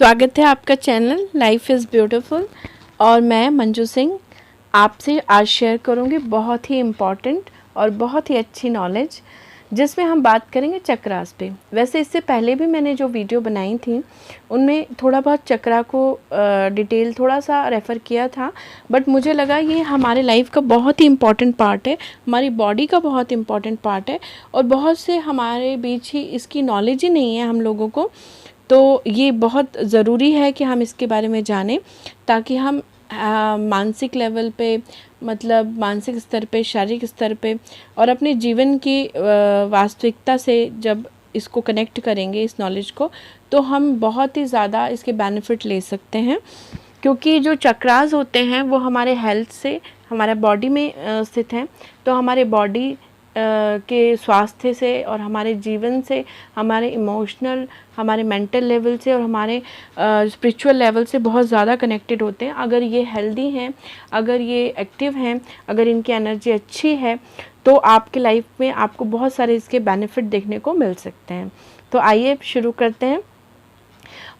स्वागत है आपका चैनल लाइफ इज़ ब्यूटीफुल और मैं मंजू सिंह आपसे आज शेयर करूंगी बहुत ही इम्पॉर्टेंट और बहुत ही अच्छी नॉलेज जिसमें हम बात करेंगे चक्रास पे। वैसे इससे पहले भी मैंने जो वीडियो बनाई थी उनमें थोड़ा बहुत चक्रा को डिटेल थोड़ा सा रेफ़र किया था, बट मुझे लगा ये हमारे लाइफ का बहुत ही इम्पॉर्टेंट पार्ट है, हमारी बॉडी का बहुत इम्पॉर्टेंट पार्ट है और बहुत से हमारे बीच ही इसकी नॉलेज ही नहीं है हम लोगों को। तो ये बहुत ज़रूरी है कि हम इसके बारे में जानें ताकि हम मानसिक लेवल पे, मतलब मानसिक स्तर पे, शारीरिक स्तर पे और अपने जीवन की वास्तविकता से जब इसको कनेक्ट करेंगे इस नॉलेज को, तो हम बहुत ही ज़्यादा इसके बेनिफिट ले सकते हैं। क्योंकि जो चक्रास होते हैं वो हमारे हेल्थ से, हमारे बॉडी में स्थित हैं, तो हमारे बॉडी के स्वास्थ्य से और हमारे जीवन से, हमारे इमोशनल, हमारे मेंटल लेवल से और हमारे स्पिरिचुअल लेवल से बहुत ज़्यादा कनेक्टेड होते हैं। अगर ये हेल्दी हैं, अगर ये एक्टिव हैं, अगर इनकी एनर्जी अच्छी है, तो आपके लाइफ में आपको बहुत सारे इसके बेनिफिट देखने को मिल सकते हैं। तो आइए शुरू करते हैं।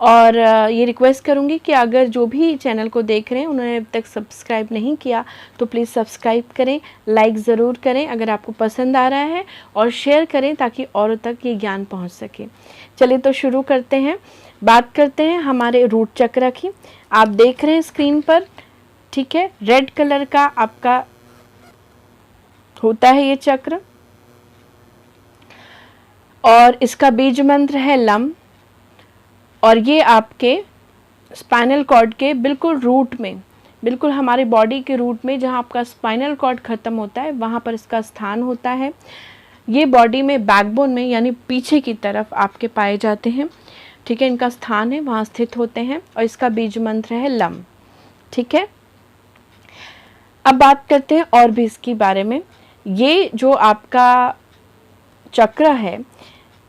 और ये रिक्वेस्ट करूँगी कि अगर जो भी चैनल को देख रहे हैं उन्होंने अब तक सब्सक्राइब नहीं किया तो प्लीज़ सब्सक्राइब करें, लाइक ज़रूर करें अगर आपको पसंद आ रहा है, और शेयर करें ताकि औरों तक ये ज्ञान पहुंच सके। चलिए तो शुरू करते हैं। बात करते हैं हमारे रूट चक्र की। आप देख रहे हैं स्क्रीन पर, ठीक है, रेड कलर का आपका होता है ये चक्र और इसका बीज मंत्र है लम। और ये आपके स्पाइनल कॉर्ड के बिल्कुल रूट में, बिल्कुल हमारी बॉडी के रूट में जहाँ आपका स्पाइनल कॉर्ड ख़त्म होता है वहाँ पर इसका स्थान होता है। ये बॉडी में बैकबोन में यानी पीछे की तरफ आपके पाए जाते हैं, ठीक है, इनका स्थान है, वहाँ स्थित होते हैं और इसका बीज मंत्र है लम, ठीक है। अब बात करते हैं और भी इसके बारे में। ये जो आपका चक्र है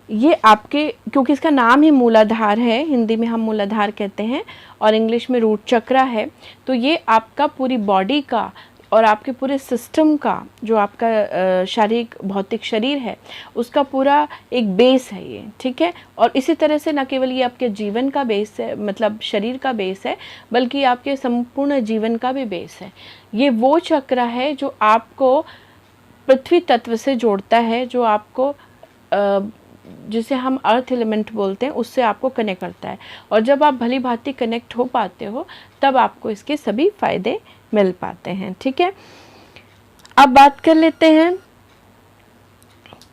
ये आपके, क्योंकि इसका नाम ही मूलाधार है, हिंदी में हम मूलाधार कहते हैं और इंग्लिश में रूट चक्र है, तो ये आपका पूरी बॉडी का और आपके पूरे सिस्टम का, जो आपका शारीरिक भौतिक शरीर है उसका पूरा एक बेस है ये, ठीक है। और इसी तरह से न केवल ये आपके जीवन का बेस है, मतलब शरीर का बेस है, बल्कि आपके संपूर्ण जीवन का भी बेस है। ये वो चक्र है जो आपको पृथ्वी तत्व से जोड़ता है, जो आपको जिसे हम अर्थ एलिमेंट बोलते हैं उससे आपको कनेक्ट करता है। और जब आप भली भांति कनेक्ट हो पाते हो तब आपको इसके सभी फायदे मिल पाते हैं, ठीक है। अब बात कर लेते हैं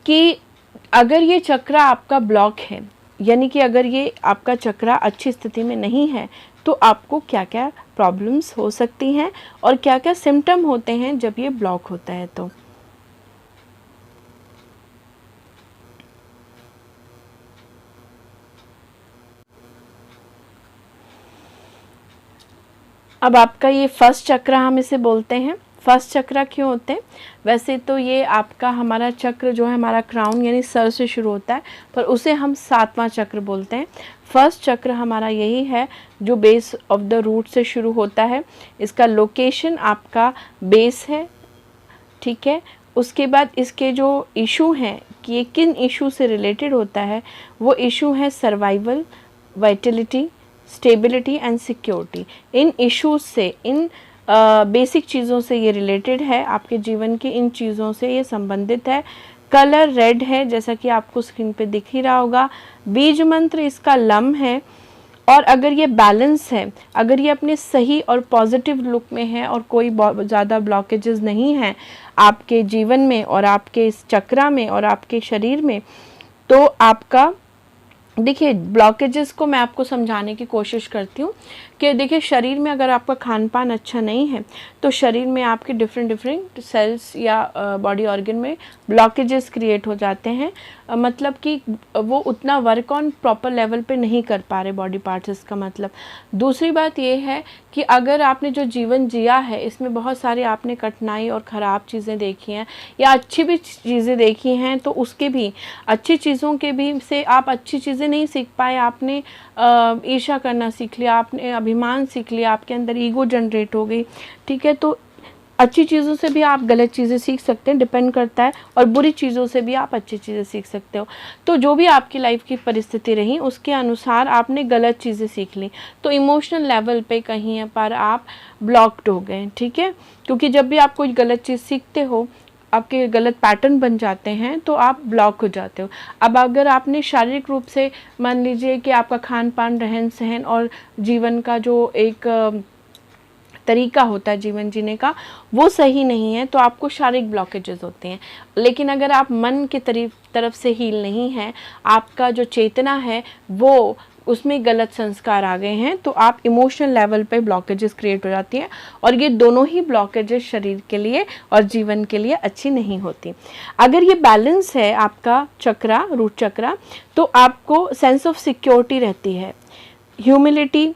कि अगर ये चक्र आपका ब्लॉक है, यानी कि अगर ये आपका चक्र अच्छी स्थिति में नहीं है, तो आपको क्या क्या प्रॉब्लम्स हो सकती हैं और क्या क्या सिम्टम होते हैं जब ये ब्लॉक होता है। तो अब आपका ये फर्स्ट चक्र हम इसे बोलते हैं। फर्स्ट चक्र क्यों होते हैं? वैसे तो ये आपका हमारा चक्र जो है हमारा क्राउन यानी सर से शुरू होता है, पर उसे हम 7वां चक्र बोलते हैं। फर्स्ट चक्र हमारा यही है जो बेस ऑफ द रूट से शुरू होता है। इसका लोकेशन आपका बेस है, ठीक है। उसके बाद इसके जो इशू हैं कि ये किन इशू से रिलेटेड होता है, वो इशू है survival, Vitality, stability and security. In issues से, इन बेसिक चीज़ों से ये रिलेटेड है, आपके जीवन की इन चीज़ों से ये संबंधित है। कलर रेड है जैसा कि आपको स्क्रीन पे दिख ही रहा होगा। बीज मंत्र इसका लम है। और अगर ये बैलेंस है, अगर ये अपने सही और पॉजिटिव लुक में है और कोई ज़्यादा ब्लॉकेजेस नहीं हैं आपके जीवन में और आपके इस चक्र में और आपके शरीर में, तो आपका, देखिए ब्लॉकेजेस को मैं आपको समझाने की कोशिश करती हूँ कि देखिए शरीर में अगर आपका खान पान अच्छा नहीं है तो शरीर में आपके डिफरेंट सेल्स या बॉडी ऑर्गन में ब्लॉकेजेस क्रिएट हो जाते हैं। मतलब कि वो उतना वर्क ऑन प्रॉपर लेवल पे नहीं कर पा रहे बॉडी पार्ट्स, इसका मतलब। दूसरी बात ये है कि अगर आपने जो जीवन जिया है इसमें बहुत सारी आपने कठिनाई और ख़राब चीज़ें देखी हैं या अच्छी भी चीज़ें देखी हैं, तो उसके भी, अच्छी चीज़ों के भी से आप अच्छी चीज़ें नहीं सीख पाए। आपने ईर्ष्या करना सीख लिया, आपने अभिमान सीख लिया, आपके अंदर ईगो जनरेट हो गई, ठीक है। तो अच्छी चीज़ों से भी आप गलत चीज़ें सीख सकते हैं, डिपेंड करता है, और बुरी चीज़ों से भी आप अच्छी चीज़ें सीख सकते हो। तो जो भी आपकी लाइफ की परिस्थिति रही उसके अनुसार आपने गलत चीज़ें सीख ली, तो इमोशनल लेवल पे कहीं पर आप ब्लॉक्ड हो गए, ठीक है। क्योंकि जब भी आप कोई गलत चीज़ सीखते हो, आपके गलत पैटर्न बन जाते हैं, तो आप ब्लॉक हो जाते हो। अब अगर आपने शारीरिक रूप से, मान लीजिए कि आपका खान पान, रहन सहन और जीवन का जो एक तरीका होता है जीवन जीने का, वो सही नहीं है, तो आपको शारीरिक ब्लॉकेजेस होते हैं। लेकिन अगर आप मन की तरफ से हील नहीं है, आपका जो चेतना है वो उसमें गलत संस्कार आ गए हैं, तो आप इमोशनल लेवल पे ब्लॉकेजेस क्रिएट हो जाती हैं, और ये दोनों ही ब्लॉकेजेस शरीर के लिए और जीवन के लिए अच्छी नहीं होती। अगर ये बैलेंस है आपका चक्रा, रूट चक्रा, तो आपको सेंस ऑफ सिक्योरिटी रहती है, ह्यूमिलिटी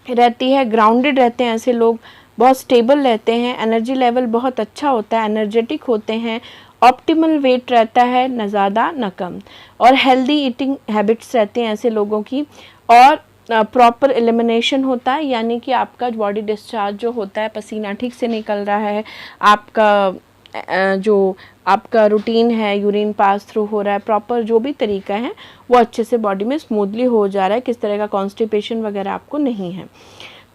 रहती है, ग्राउंडेड रहते हैं ऐसे लोग, बहुत स्टेबल रहते हैं, एनर्जी लेवल बहुत अच्छा होता है, एनर्जेटिक होते हैं, ऑप्टिमल वेट रहता है, न ज़्यादा न कम, और हेल्दी ईटिंग हैबिट्स रहते हैं ऐसे लोगों की, और प्रॉपर एलिमिनेशन होता है, यानी कि आपका बॉडी डिस्चार्ज जो होता है, पसीना ठीक से निकल रहा है, आपका जो आपका रूटीन है, यूरिन पास थ्रू हो रहा है, प्रॉपर जो भी तरीका है वो अच्छे से बॉडी में स्मूथली हो जा रहा है, किस तरह का कॉन्स्टिपेशन वगैरह आपको नहीं है।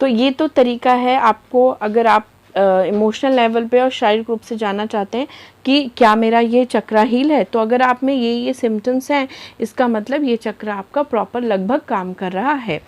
तो ये तो तरीका है आपको, अगर आप इमोशनल लेवल पे और शारीरिक रूप से जानना चाहते हैं कि क्या मेरा ये चक्रा हील है, तो अगर आप में ये सिम्टम्स हैं, इसका मतलब ये चक्रा आपका प्रॉपर लगभग काम कर रहा है।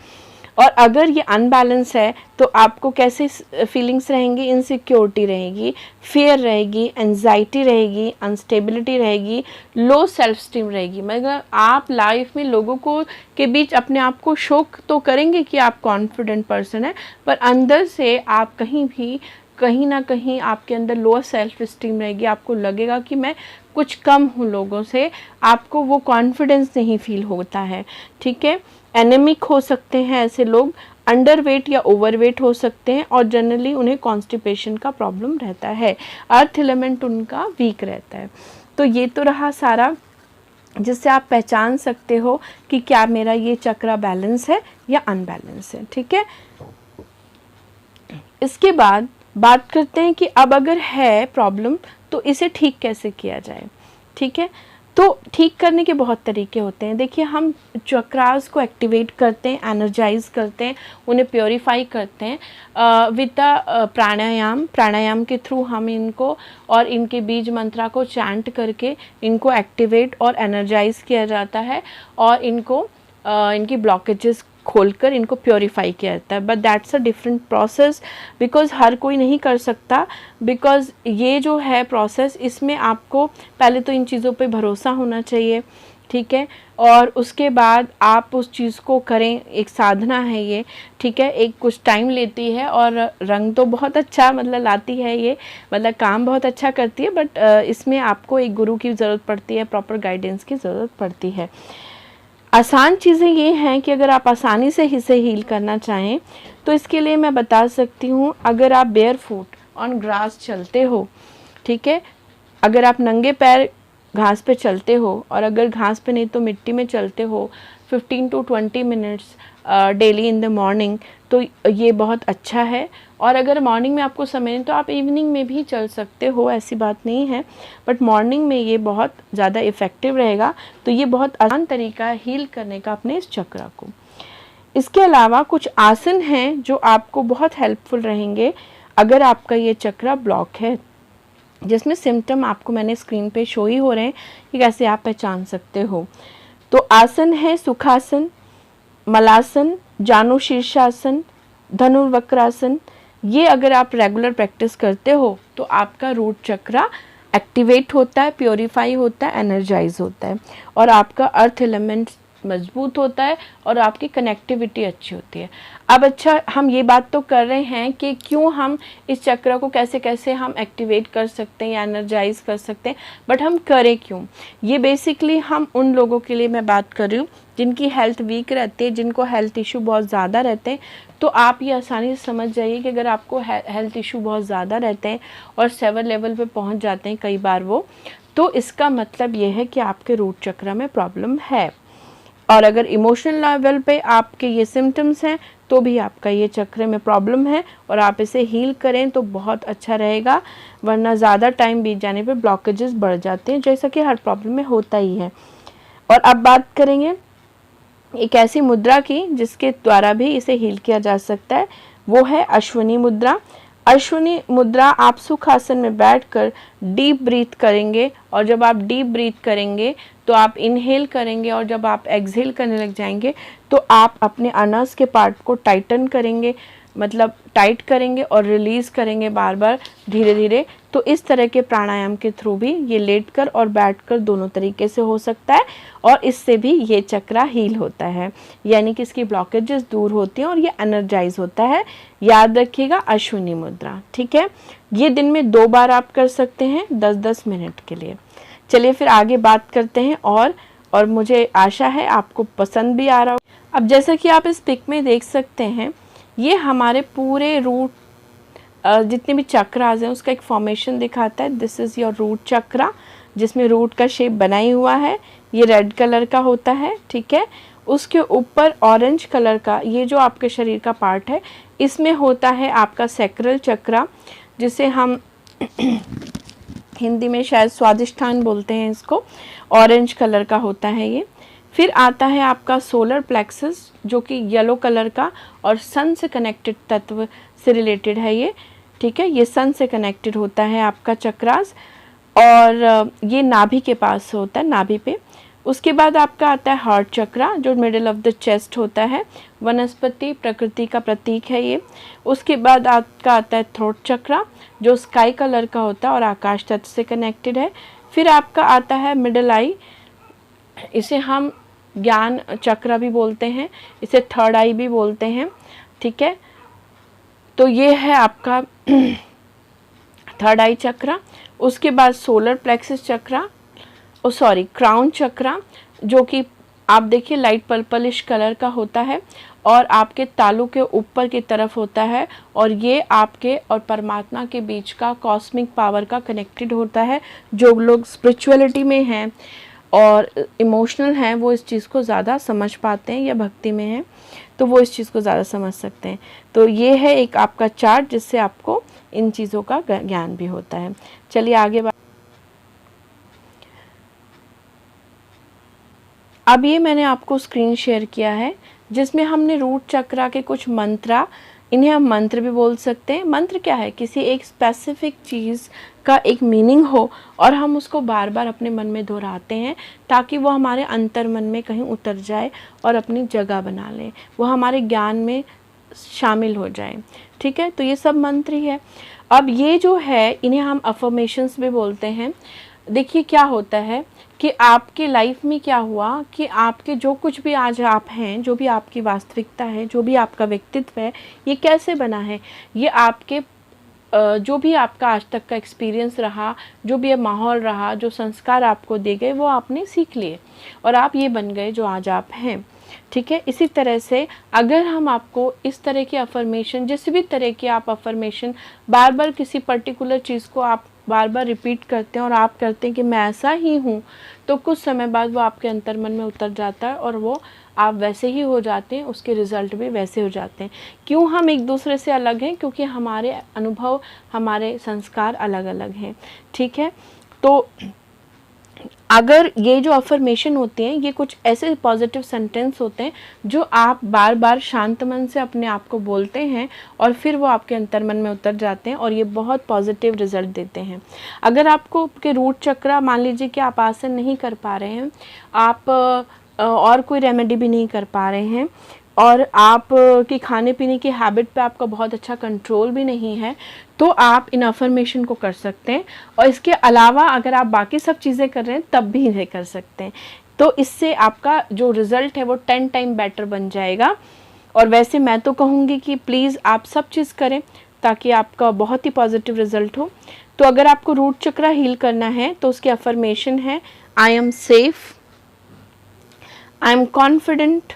और अगर ये अनबैलेंस है तो आपको कैसे फीलिंग्स रहेंगी, इनसिक्योरिटी रहेगी, फियर रहेगी, एंजाइटी रहेगी, अनस्टेबिलिटी रहेगी, लो सेल्फ स्टीम रहेगी। मतलब आप लाइफ में लोगों को के बीच अपने आप को शोक तो करेंगे कि आप कॉन्फिडेंट पर्सन है, पर अंदर से आप कहीं ना कहीं आपके अंदर लो सेल्फ स्टीम रहेगी, आपको लगेगा कि मैं कुछ कम हूँ लोगों से, आपको वो कॉन्फिडेंस नहीं फील होता है, ठीक है। एनेमिक हो सकते हैं ऐसे लोग, अंडरवेट या ओवरवेट हो सकते हैं, और जनरली उन्हें कॉन्स्टिपेशन का प्रॉब्लम रहता है, अर्थ एलिमेंट उनका वीक रहता है। तो ये तो रहा सारा जिससे आप पहचान सकते हो कि क्या मेरा ये चक्रा बैलेंस है या अनबैलेंस है, ठीक है। इसके बाद बात करते हैं कि अब अगर है प्रॉब्लम तो इसे ठीक कैसे किया जाए, ठीक है। तो ठीक करने के बहुत तरीके होते हैं। देखिए, हम चक्रास को एक्टिवेट करते हैं, एनर्जाइज करते हैं, उन्हें प्योरीफाई करते हैं विद द प्राणायाम के थ्रू हम इनको और इनके बीज मंत्रा को चैंट करके इनको एक्टिवेट और एनर्जाइज किया जाता है, और इनकी ब्लॉकेजेस खोलकर इनको प्योरीफाई किया जाता है। But that's a different process, because हर कोई नहीं कर सकता, बिकॉज ये जो है प्रोसेस, इसमें आपको पहले तो इन चीज़ों पे भरोसा होना चाहिए, ठीक है, और उसके बाद आप उस चीज़ को करें। एक साधना है ये, ठीक है, एक कुछ टाइम लेती है, और रंग तो बहुत अच्छा मतलब लाती है ये, मतलब काम बहुत अच्छा करती है, बट इसमें आपको एक गुरु की ज़रूरत पड़ती है, प्रॉपर गाइडेंस की ज़रूरत पड़ती है। आसान चीज़ें ये हैं कि अगर आप आसानी से इसे हील करना चाहें तो इसके लिए मैं बता सकती हूँ, अगर आप बेयर फुट ऑन ग्रास चलते हो, ठीक है, अगर आप नंगे पैर घास पे चलते हो, और अगर घास पे नहीं तो मिट्टी में चलते हो 15 to 20 minutes daily in the morning, तो ये बहुत अच्छा है। और अगर मॉर्निंग में आपको समय नहीं तो आप इवनिंग में भी चल सकते हो, ऐसी बात नहीं है, बट मॉर्निंग में ये बहुत ज़्यादा इफ़ेक्टिव रहेगा। तो ये बहुत आसान तरीका है हील करने का अपने इस चक्र को। इसके अलावा कुछ आसन हैं जो आपको बहुत हेल्पफुल रहेंगे अगर आपका ये चक्र ब्लॉक है, जिसमें सिम्टम आपको मैंने स्क्रीन पे शो ही हो रहे हैं कि कैसे आप पहचान सकते हो। तो आसन है सुखासन, मलासन, जानु शीर्षासन, धनुर्वक्रासन। ये अगर आप रेगुलर प्रैक्टिस करते हो तो आपका रूट चक्रा एक्टिवेट होता है, प्योरीफाई होता है, एनर्जाइज होता है, और आपका अर्थ एलिमेंट मजबूत होता है, और आपकी कनेक्टिविटी अच्छी होती है। अब अच्छा, हम ये बात तो कर रहे हैं कि क्यों हम इस चक्र को कैसे कैसे हम एक्टिवेट कर सकते हैं या एनर्जाइज कर सकते हैं, बट हम करें क्यों? ये बेसिकली हम उन लोगों के लिए मैं बात कर रही हूँ जिनकी हेल्थ वीक रहती है, जिनको हेल्थ इशू बहुत ज़्यादा रहते हैं। तो आप ये आसानी से समझ जाइए कि अगर आपको हेल्थ इशू बहुत ज़्यादा रहते हैं और 7 लेवल पे पहुँच जाते हैं कई बार वो, तो इसका मतलब ये है कि आपके रूट चक्र में प्रॉब्लम है। और अगर इमोशनल लेवल पे आपके ये सिम्टम्स हैं तो भी आपका ये चक्र में प्रॉब्लम है और आप इसे हील करें तो बहुत अच्छा रहेगा, वरना ज़्यादा टाइम बीत जाने पे ब्लॉकेजेस बढ़ जाते हैं, जैसा कि हर प्रॉब्लम में होता ही है। और अब बात करेंगे एक ऐसी मुद्रा की जिसके द्वारा भी इसे हील किया जा सकता है, वो है अश्विनी मुद्रा। अश्विनी मुद्रा आप सुखासन में बैठकर डीप ब्रीथ करेंगे, और जब आप डीप ब्रीथ करेंगे तो आप इनहेल करेंगे, और जब आप एक्सहेल करने लग जाएंगे तो आप अपने अनस के पार्ट को टाइटन करेंगे, मतलब टाइट करेंगे और रिलीज़ करेंगे बार बार धीरे धीरे। तो इस तरह के प्राणायाम के थ्रू भी ये लेटकर और बैठकर दोनों तरीके से हो सकता है, और इससे भी ये चक्रा हील होता है, यानी कि इसकी ब्लॉकेजेस दूर होती हैं और ये एनर्जाइज होता है। याद रखिएगा अश्विनी मुद्रा, ठीक है। ये दिन में 2 बार आप कर सकते हैं 10-10 मिनट के लिए। चलिए फिर आगे बात करते हैं, और मुझे आशा है आपको पसंद भी आ रहा हो। अब जैसा कि आप इस पिक में देख सकते हैं, ये हमारे पूरे रूट जितने भी चक्रास हैं उसका एक फॉर्मेशन दिखाता है। दिस इज़ योर रूट चक्रा, जिसमें रूट का शेप बनाई हुआ है, ये रेड कलर का होता है, ठीक है। उसके ऊपर ऑरेंज कलर का ये जो आपके शरीर का पार्ट है, इसमें होता है आपका सैक्रल चक्रा, जिसे हम हिंदी में शायद स्वादिष्ठान बोलते हैं इसको। ऑरेंज कलर का होता है ये। फिर आता है आपका सोलर प्लेक्सस, जो कि येलो कलर का और सन से कनेक्टेड तत्व से रिलेटेड है ये, ठीक है। ये सन से कनेक्टेड होता है आपका चक्रास, और ये नाभि के पास होता है, नाभि पे। उसके बाद आपका आता है हार्ट चक्रा, जो मिडिल ऑफ द चेस्ट होता है, वनस्पति प्रकृति का प्रतीक है ये। उसके बाद आपका आता है थ्रोट चक्रा, जो स्काई कलर का होता है और आकाश तत्व से कनेक्टेड है। फिर आपका आता है मिडल आई, इसे हम ज्ञान चक्र भी बोलते हैं, इसे थर्ड आई भी बोलते हैं, ठीक है। तो ये है आपका थर्ड आई चक्र। उसके बाद सोलर प्लेक्सस चक्रा, क्राउन चक्रा, जो कि आप देखिए लाइट पर्पलिश कलर का होता है और आपके तालू के ऊपर की तरफ होता है, और ये आपके और परमात्मा के बीच का कॉस्मिक पावर का कनेक्टेड होता है। जो लोग स्पिरिचुअलिटी में हैं और इमोशनल हैं वो इस चीज़ को ज़्यादा समझ पाते हैं, या भक्ति में हैं तो वो इस चीज़ को ज़्यादा समझ सकते हैं। तो ये है एक आपका चार्ट जिससे आपको इन चीज़ों का ज्ञान भी होता है। चलिए आगे अब ये मैंने आपको स्क्रीन शेयर किया है, जिसमें हमने रूट चक्रा के कुछ मंत्रा, इन्हें हम मंत्र भी बोल सकते हैं। मंत्र क्या है? किसी एक स्पेसिफिक चीज़ का एक मीनिंग हो और हम उसको बार बार अपने मन में दोहराते हैं, ताकि वो हमारे अंतर मन में कहीं उतर जाए और अपनी जगह बना ले, वो हमारे ज्ञान में शामिल हो जाए, ठीक है। तो ये सब मंत्र ही है। अब ये जो है इन्हें हम अफर्मेशंस भी बोलते हैं। देखिए क्या होता है कि आपके लाइफ में क्या हुआ कि आपके जो कुछ भी आज आप हैं, जो भी आपकी वास्तविकता है, जो भी आपका व्यक्तित्व है, ये कैसे बना है? ये आपके जो भी आपका आज तक का एक्सपीरियंस रहा, जो भी माहौल रहा, जो संस्कार आपको दिए गए, वो आपने सीख लिए और आप ये बन गए जो आज आप हैं, ठीक है। इसी तरह से अगर हम आपको इस तरह की अफर्मेशन, जिस भी तरह की आप अफर्मेशन बार बार किसी पर्टिकुलर चीज़ को आप बार बार रिपीट करते हैं और आप करते हैं कि मैं ऐसा ही हूँ, तो कुछ समय बाद वो आपके अंतर्मन में उतर जाता है और वो आप वैसे ही हो जाते हैं, उसके रिज़ल्ट भी वैसे हो जाते हैं। क्यों हम एक दूसरे से अलग हैं? क्योंकि हमारे अनुभव, हमारे संस्कार अलग अलग हैं, ठीक है। तो अगर ये जो अफर्मेशन होते हैं, ये कुछ ऐसे पॉजिटिव सेंटेंस होते हैं जो आप बार बार शांत मन से अपने आप को बोलते हैं और फिर वो आपके अंतर्मन में उतर जाते हैं और ये बहुत पॉजिटिव रिजल्ट देते हैं। अगर आपको के रूट चक्र, मान लीजिए कि आप आसन नहीं कर पा रहे हैं, आप और कोई रेमेडी भी नहीं कर पा रहे हैं, और आप की खाने पीने की हैबिट पे आपका बहुत अच्छा कंट्रोल भी नहीं है, तो आप इन अफर्मेशन को कर सकते हैं। और इसके अलावा अगर आप बाकी सब चीज़ें कर रहे हैं तब भी इन्हें कर सकते हैं, तो इससे आपका जो रिज़ल्ट है वो 10 टाइम बेटर बन जाएगा। और वैसे मैं तो कहूँगी कि प्लीज़ आप सब चीज़ करें ताकि आपका बहुत ही पॉजिटिव रिज़ल्ट हो। तो अगर आपको रूट चक्र हील करना है तो उसकी अफर्मेशन है, I am safe, I am confident,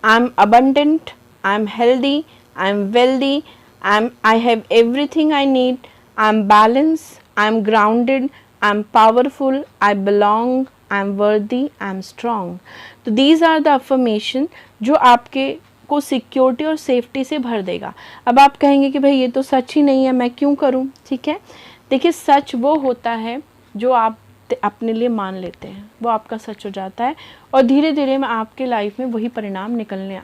I am abundant, I am healthy, I am wealthy, I have everything I need, I am balanced, I am grounded, I am powerful, I belong, I am worthy, I am strong. तो these are the affirmation जो आपके आपको security और safety से भर देगा। अब आप कहेंगे कि भाई ये तो सच ही नहीं है, मैं क्यों करूं? ठीक है, देखिए सच वो होता है जो आप अपने लिए मान लेते हैं, वो आपका सच हो जाता है और धीरे धीरे में आपके लाइफ में वही परिणाम निकलने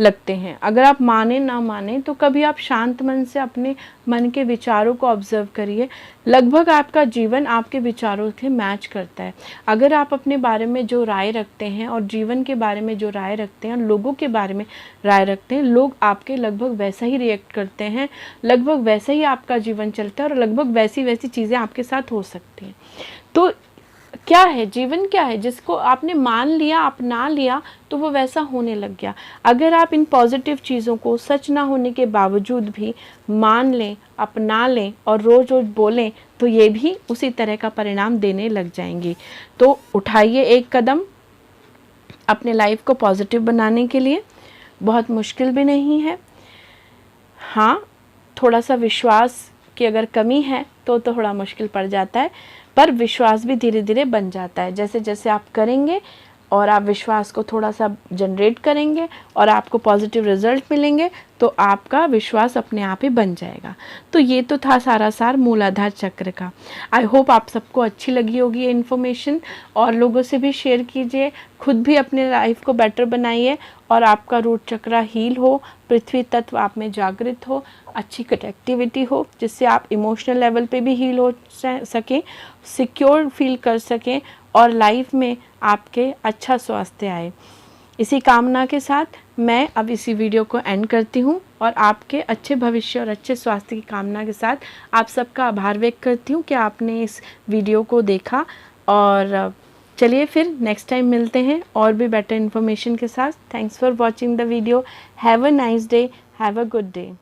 लगते हैं। अगर आप माने ना माने तो कभी आप शांत मन से अपने मन के विचारों को ऑब्जर्व करिए, लगभग आपका जीवन आपके विचारों से मैच करता है। अगर आप अपने बारे में जो राय रखते हैं और जीवन के बारे में जो राय रखते हैं और लोगों के बारे में राय रखते हैं, लोग आपके लगभग वैसा ही रिएक्ट करते हैं, लगभग वैसा ही आपका जीवन चलता है और लगभग वैसी वैसी चीज़ें आपके साथ हो सकती हैं। तो क्या है जीवन, क्या है जिसको आपने मान लिया, अपना लिया, तो वो वैसा होने लग गया। अगर आप इन पॉजिटिव चीज़ों को सच ना होने के बावजूद भी मान लें, अपना लें और रोज़ रोज़ बोलें, तो ये भी उसी तरह का परिणाम देने लग जाएंगी। तो उठाइए एक कदम अपने लाइफ को पॉजिटिव बनाने के लिए। बहुत मुश्किल भी नहीं है। हाँ, थोड़ा सा विश्वास की अगर कमी है तो थोड़ा मुश्किल पड़ जाता है, पर विश्वास भी धीरे धीरे बन जाता है। जैसे जैसे आप करेंगे और आप विश्वास को थोड़ा सा जनरेट करेंगे और आपको पॉजिटिव रिजल्ट मिलेंगे, तो आपका विश्वास अपने आप ही बन जाएगा। तो ये तो था सारा सार मूलाधार चक्र का। आई होप आप सबको अच्छी लगी होगी ये इन्फॉर्मेशन, और लोगों से भी शेयर कीजिए, खुद भी अपने लाइफ को बेटर बनाइए और आपका रूट चक्र हील हो, पृथ्वी तत्व आप में जागृत हो, अच्छी कनेक्टिविटी हो, जिससे आप इमोशनल लेवल पे भी हील हो सकें, सिक्योर फील कर सकें और लाइफ में आपके अच्छा स्वास्थ्य आए। इसी कामना के साथ मैं अब इसी वीडियो को एंड करती हूँ और आपके अच्छे भविष्य और अच्छे स्वास्थ्य की कामना के साथ आप सबका आभार व्यक्त करती हूँ कि आपने इस वीडियो को देखा। और चलिए फिर नेक्स्ट टाइम मिलते हैं और भी बेटर इन्फॉर्मेशन के साथ। Thanks for watching the video. Have a nice day, have a good day.